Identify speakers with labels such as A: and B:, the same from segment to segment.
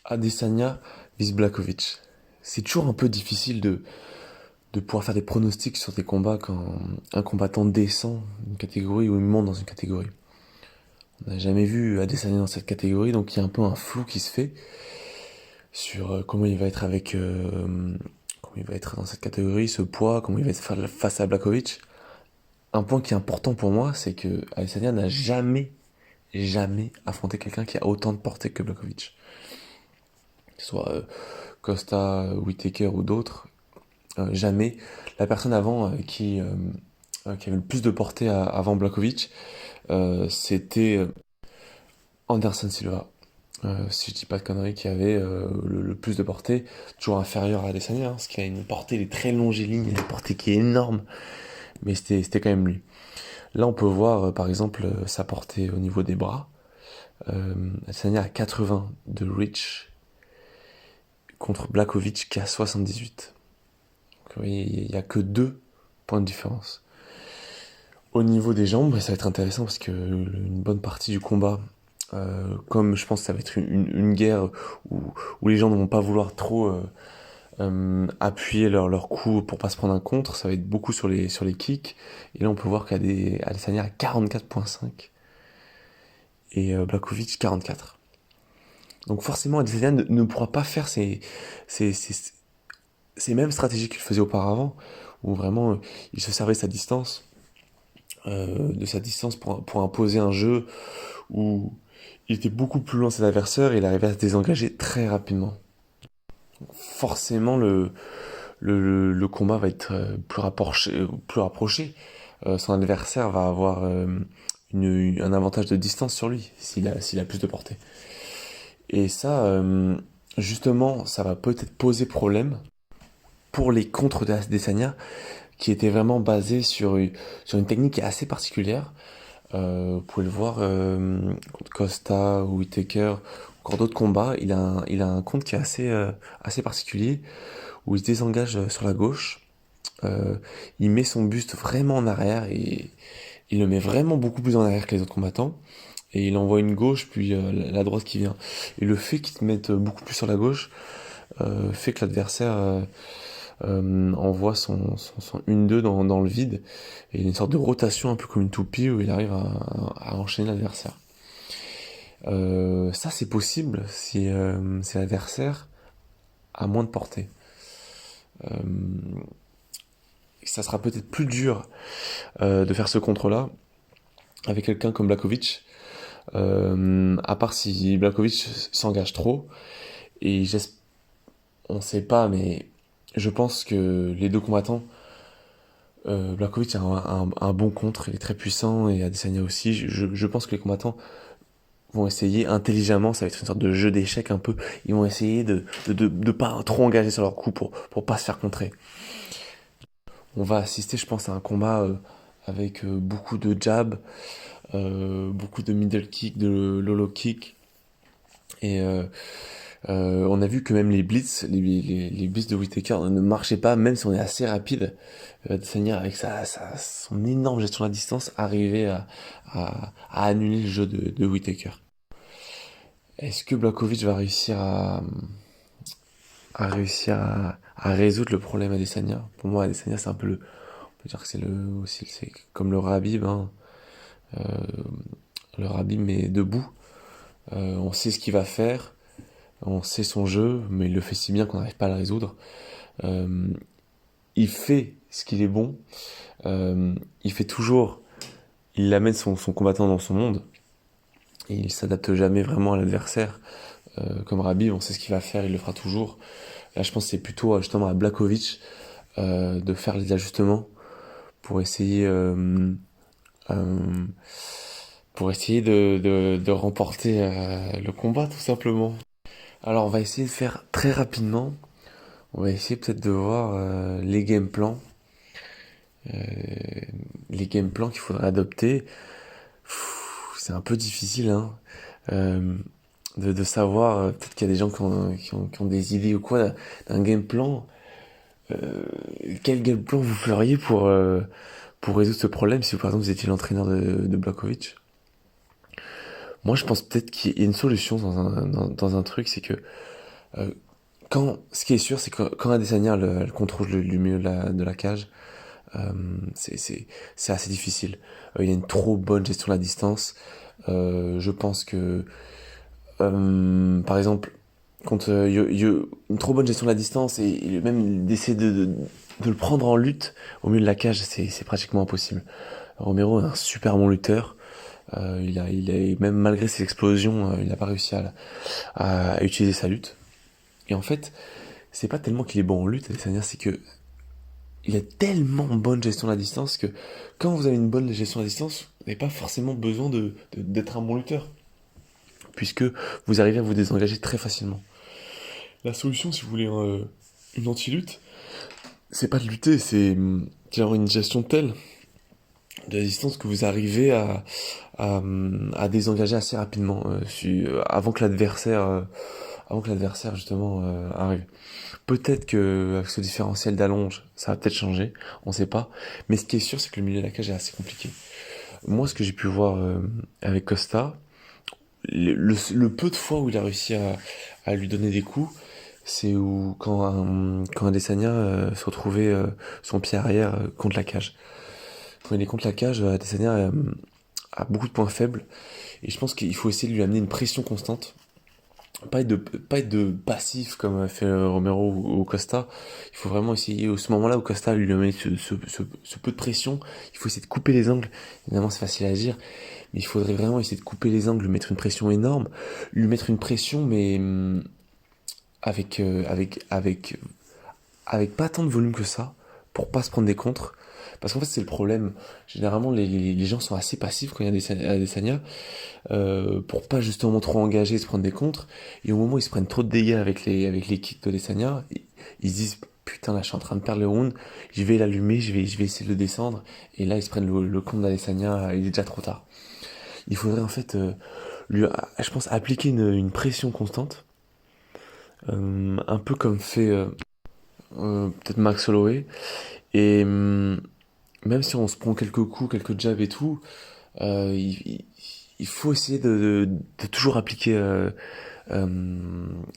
A: Adesanya vs Blachowicz. C'est toujours un peu difficile de pouvoir faire des pronostics sur des combats quand un combattant descend d'une catégorie ou il monte dans une catégorie. On n'a jamais vu Adesanya dans cette catégorie, donc il y a un peu un flou qui se fait sur comment il va être comment il va être dans cette catégorie, ce poids, comment il va être face à Blachowicz. Un point qui est important pour moi, c'est que Adesanya n'a jamais affronté quelqu'un qui a autant de portée que Blachowicz. Que ce soit Costa, Whittaker ou d'autres, jamais. La personne avant qui avait le plus de portée avant Blachowicz, c'était Anderson Silva. Si je dis pas de conneries, qui avait le plus de portée, toujours inférieur à Adesanya, parce qu'il a une portée, il est très longiligne, il a une portée qui est énorme, mais c'était quand même lui. Là, on peut voir, par exemple, sa portée au niveau des bras. Adesanya a 80 de reach contre Blachowicz qui a 78. Donc, vous voyez, il n'y a que 2 points de différence. Au niveau des jambes, ça va être intéressant parce que une bonne partie du combat, comme je pense que ça va être une guerre où les gens ne vont pas vouloir trop appuyer leur coup pour pas se prendre un contre, ça va être beaucoup sur les kicks. Et là, on peut voir qu'Adesanya a 44,5 et Blachowicz 44. Donc forcément, Adesanya ne pourra pas faire ces, ces, ces mêmes stratégies qu'il faisait auparavant, où vraiment il se servait de sa distance pour imposer un jeu où il était beaucoup plus loin de ses adversaires et il arrivait à se désengager très rapidement. Forcément, le combat va être plus rapproché. Son adversaire va avoir un avantage de distance sur lui s'il a plus de portée. Et ça, justement, ça va peut-être poser problème pour les contres d'Adesanya qui étaient vraiment basés sur une technique qui est assez particulière. Vous pouvez le voir contre Costa ou Whittaker, encore d'autres combats. Il a un compte qui est assez particulier, où il se désengage sur la gauche. Il met son buste vraiment en arrière et il le met vraiment beaucoup plus en arrière que les autres combattants. Et il envoie une gauche, puis la droite qui vient. Et le fait qu'il te mette beaucoup plus sur la gauche fait que l'adversaire envoie son 1-2 dans le vide. Et il y a une sorte de rotation un peu comme une toupie où il arrive à enchaîner l'adversaire. Ça, c'est possible si l'adversaire a moins de portée. Ça sera peut-être plus dur de faire ce contre-là avec quelqu'un comme Blachowicz, à part si Blachowicz s'engage trop. Et on sait pas, mais je pense que les deux combattants, Blachowicz a un bon contre, il est très puissant, et Adesanya aussi. Je pense que les combattants vont essayer intelligemment, ça va être une sorte de jeu d'échecs un peu, ils vont essayer de pas trop engager sur leur coup pour pas se faire contrer. On va assister, je pense, à un combat avec beaucoup de jab, beaucoup de middle kick, de lolo kick, et on a vu que même les blitz de Whittaker ne marchaient pas, même si on est assez rapide. Adesanya, avec son énorme gestion de la distance, arrivait à annuler le jeu de Whittaker. Est-ce que Blachowicz va réussir à résoudre le problème Adesanya? Pour moi, Adesanya, c'est un peu on peut dire que c'est comme le Khabib, hein. Euh, le Khabib, mais debout. On sait ce qu'il va faire, on sait son jeu, mais il le fait si bien qu'on n'arrive pas à le résoudre. Euh, il fait ce qu'il est bon. Il fait toujours, il amène son combattant dans son monde. Et il s'adapte jamais vraiment à l'adversaire. Comme Khabib, on sait ce qu'il va faire, il le fera toujours. Là, je pense que c'est plutôt justement à Blachowicz de faire les ajustements pour essayer, euh, euh, pour essayer de remporter le combat, tout simplement. Alors, on va essayer de faire très rapidement. On va essayer peut-être de voir les game plans. Euh, les game plans qu'il faudrait adopter. C'est un peu difficile, hein. Euh, de savoir, peut-être qu'il y a des gens qui ont des idées ou quoi d'un game plan. Euh, Quel game plan vous feriez pour résoudre ce problème si par exemple vous étiez l'entraîneur de Blachowicz? Moi je pense peut-être qu'il y a une solution dans un truc, c'est que Euh, ce qui est sûr, c'est que quand Adesanya elle contrôle le milieu de la cage, euh, c'est c'est- c'est assez difficile. Il y a une trop bonne gestion de la distance. Je pense que, par exemple, quand une trop bonne gestion de la distance et même d'essayer de le prendre en lutte au milieu de la cage, c'est pratiquement impossible. Romero est un super bon lutteur. Même malgré ses explosions, il n'a pas réussi à utiliser sa lutte. Et en fait, c'est pas tellement qu'il est bon en lutte, Adesanya, c'est que il a tellement bonne gestion de la distance que quand vous avez une bonne gestion de la distance, vous n'avez pas forcément besoin d'être un bon lutteur, puisque vous arrivez à vous désengager très facilement. La solution, si vous voulez une anti-lutte, c'est pas de lutter, c'est d'avoir une gestion telle de la distance que vous arrivez à désengager assez rapidement, avant que l'adversaire justement arrive. Peut-être que avec ce différentiel d'allonge, ça va peut-être changer, on sait pas. Mais ce qui est sûr, c'est que le milieu de la cage est assez compliqué. Moi, ce que j'ai pu voir avec Costa, le peu de fois où il a réussi à lui donner des coups, c'est où quand Adesanya se retrouvait son pied arrière contre la cage. Quand il est contre la cage, Adesanya a beaucoup de points faibles et je pense qu'il faut essayer de lui amener une pression constante. Pas être de passif comme a fait Romero ou Costa. Il faut vraiment essayer, au ce moment-là où Costa lui met ce peu de pression, il faut essayer de couper les angles. Évidemment, c'est facile à dire, mais il faudrait vraiment essayer de couper les angles, lui mettre une pression énorme, lui mettre une pression, mais avec, euh, avec, avec, avec pas tant de volume que ça, pour pas se prendre des contres. Parce qu'en fait, c'est le problème. Généralement, les gens sont assez passifs quand il y a des Sanya, pour pas justement trop engager et se prendre des contres. Et au moment où ils se prennent trop de dégâts avec les kicks de Desania, ils se disent putain là je suis en train de perdre le round, je vais l'allumer, je vais essayer de le descendre. Et là ils se prennent le compte d'Adesanya, il est déjà trop tard. Il faudrait en fait je pense appliquer pression constante, un peu comme fait peut-être Max Holloway. Et même si on se prend quelques coups, quelques jabs et tout, euh, il, il faut essayer de toujours appliquer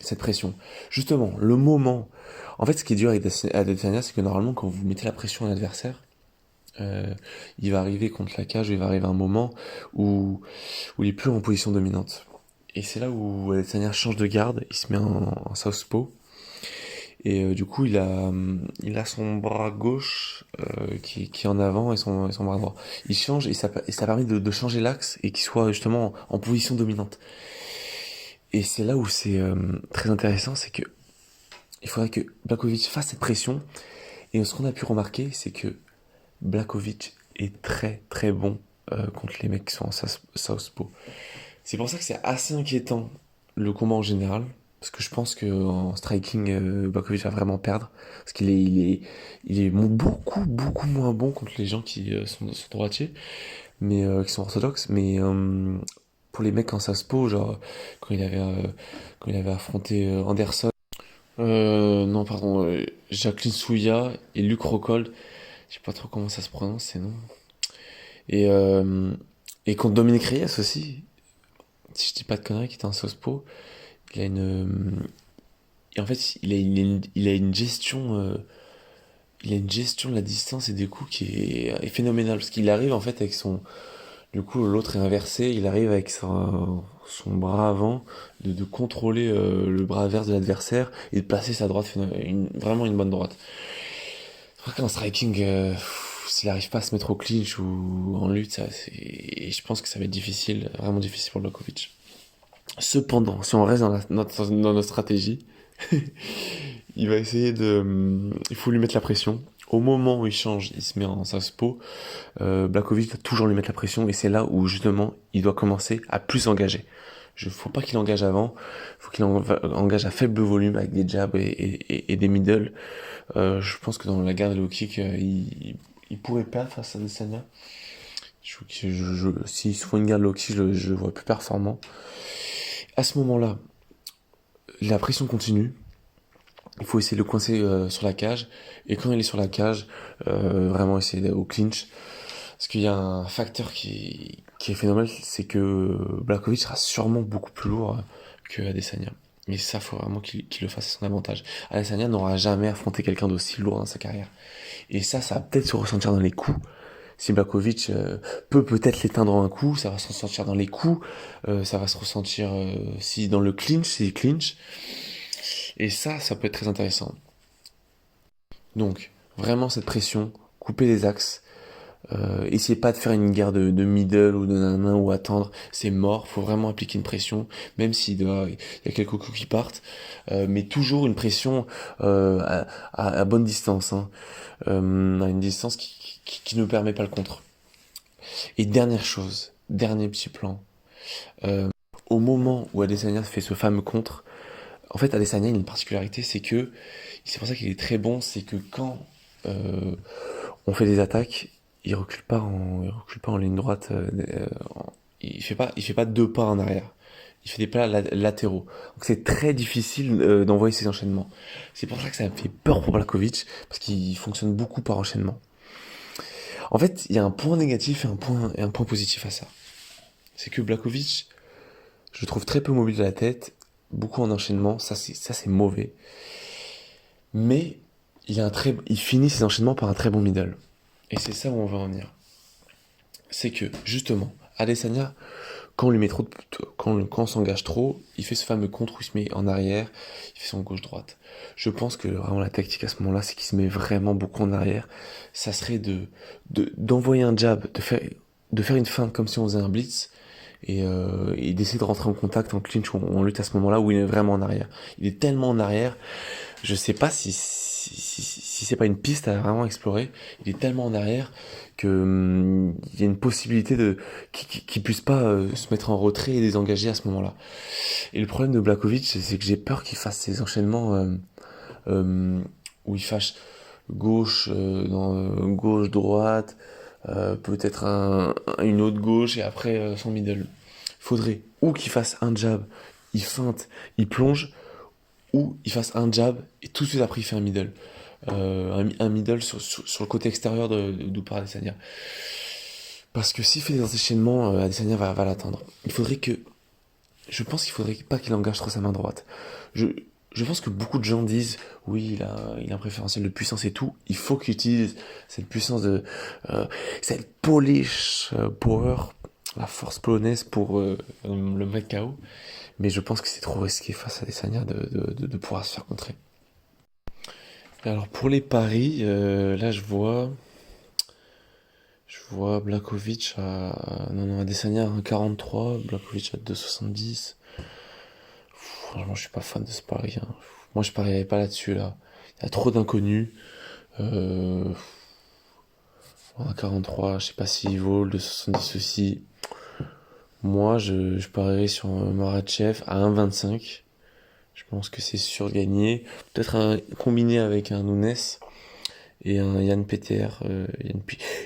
A: cette pression. Justement, le moment. En fait, ce qui est dur avec Adesanya, c'est que normalement, quand vous mettez la pression à l'adversaire, euh, il va arriver contre la cage, il va arriver un moment où il est plus en position dominante. Et c'est là où Adesanya change de garde, il se met en southpaw. Et du coup, il a son bras gauche qui est en avant et son bras droit. Il change et ça permet de changer l'axe et qu'il soit justement en position dominante. Et c'est là où c'est très intéressant, c'est que il faudrait que Blakovic fasse cette pression. Et ce qu'on a pu remarquer, c'est que Blakovic est très très bon contre les mecs qui sont en southpaw. C'est pour ça que c'est assez inquiétant le combat en général. Parce que je pense qu'en striking, Blakovic va vraiment perdre. Parce il est beaucoup moins bon contre les gens qui sont droitiers, mais qui sont orthodoxes. Mais pour les mecs en southpaw, genre quand il avait affronté Anderson, non, pardon, Jacqueline Souilla et Luc Rockhold. Je sais pas trop comment ça se prononce ces noms. Et, euh, et contre Dominique Reyes aussi, si je dis pas de conneries, qui était un Sospo, il a et en fait, il a une gestion, il a une gestion de la distance et des coups est phénoménale. Parce qu'il arrive en fait avec son. Du coup, l'autre est inversé, il arrive avec son bras avant, de contrôler le bras inverse de l'adversaire et de placer sa droite, vraiment une bonne droite. Je crois qu'en striking, s'il n'arrive pas à se mettre au clinch ou en lutte, et je pense que ça va être difficile, vraiment difficile pour Djokovic. Cependant, si on reste dans notre stratégie, il va essayer il faut lui mettre la pression. Au moment où il change, il se met en southpaw. Blakovic doit toujours lui mettre la pression et c'est là où justement il doit commencer à plus engager. Il ne faut pas qu'il engage avant, il faut qu'il engage à faible volume avec des jabs et des middle. Je pense que dans la garde low kick, il pourrait perdre face à Desania. S'il se faut une garde low kick, je le vois plus performant. À ce moment-là, la pression continue. Il faut essayer de le coincer sur la cage. Et quand il est sur la cage, vraiment essayer d'aller au clinch. Parce qu'il y a un facteur qui est phénoménal, c'est que Blakovic sera sûrement beaucoup plus lourd que Adesanya. Et ça, faut vraiment qu'il le fasse à son avantage. Adesanya n'aura jamais affronté quelqu'un d'aussi lourd dans sa carrière. Et ça va peut-être se ressentir dans les coups. Si Blakovic peut peut-être l'éteindre en un coup, ça va se ressentir dans les coups, ça va se ressentir si dans le clinch, s'il clinch. Et ça peut être très intéressant. Donc, vraiment cette pression, couper les axes, essayez pas de faire une guerre de middle ou de nanana ou attendre, c'est mort, faut vraiment appliquer une pression, même s'il y a quelques coups qui partent, mais toujours une pression à bonne distance, hein, à une distance qui ne permet pas le contre. Et dernière chose, dernier petit plan, au moment où Adesanya fait ce fameux contre, en fait Adesanya il a une particularité, c'est pour ça qu'il est très bon, c'est que quand on fait des attaques, il recule pas en ligne droite, il fait pas deux pas en arrière. Il fait des pas latéraux. Donc c'est très difficile d'envoyer ces enchaînements. C'est pour ça que ça me fait peur pour Blakovic, parce qu'il fonctionne beaucoup par enchaînement. En fait, il y a un point négatif et un point positif à ça. C'est que Blakovic, je le trouve très peu mobile de la tête, beaucoup en enchaînement, ça c'est mauvais. Mais il finit ses enchaînements par un très bon middle. Et c'est ça où on veut en venir. C'est que, justement, Adesanya, quand on lui met trop quand on s'engage trop, il fait ce fameux contre où il se met en arrière, il fait son gauche-droite. Je pense que vraiment la tactique à ce moment-là, c'est qu'il se met vraiment beaucoup en arrière. Ça serait d'envoyer un jab, de faire une feinte comme si on faisait un blitz, et d'essayer de rentrer en contact, en clinch, ou en lutte à ce moment-là où il est vraiment en arrière. Il est tellement en arrière, je sais pas si c'est pas une piste à vraiment explorer. Il est tellement en arrière que il y a une possibilité qu'il puisse pas se mettre en retrait et désengager à ce moment-là. Et le problème de Blakovic, c'est que j'ai peur qu'il fasse ces enchaînements euh, où il fasse gauche droite, peut-être une autre gauche et après son middle. Il faudrait ou qu'il fasse un jab, il feinte, il plonge, ou il fasse un jab et tout de suite après il fait un middle. Un middle sur le côté extérieur d'où part Adesanya. Parce que s'il fait des enchaînements, Adesanya va l'attendre. Je pense qu'il faudrait pas qu'il engage trop sa main droite. Je, je pense que beaucoup de gens disent, oui, il a un préférentiel de puissance et tout. Il faut qu'il utilise cette puissance cette Polish power, la force polonaise pour le mettre KO. Mais je pense que c'est trop risqué face à Adesanya de pouvoir se faire contrer. Alors pour les paris, là je vois Blakovic non, Adesanya à 1,43, Blakovic à 2,70. Franchement, je suis pas fan de ce pari, hein. Moi, je parierais pas là-dessus, là. Il y a trop d'inconnus. Euh, 1,43, je sais pas s'il vaut le 2,70 aussi. Moi, je parierais sur Makhachev à 1,25. Je pense que c'est sûr de gagner. Peut-être un combiné avec un Nunes et un Yann PTR,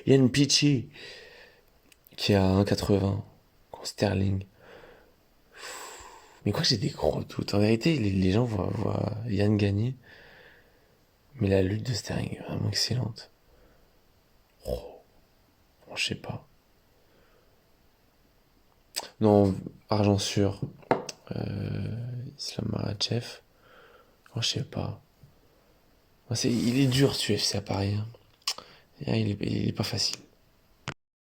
A: Yann Pichi, qui est à 1,80. Sterling. Mais quoi, j'ai des gros doutes. En vérité, les gens voient Yann gagner. Mais la lutte de Sterling est vraiment excellente. Oh, je sais pas. Non, argent sûr. Islam Makhachev. Oh, je sais pas. Il est dur ce UFC à Paris, hein. Il est pas facile.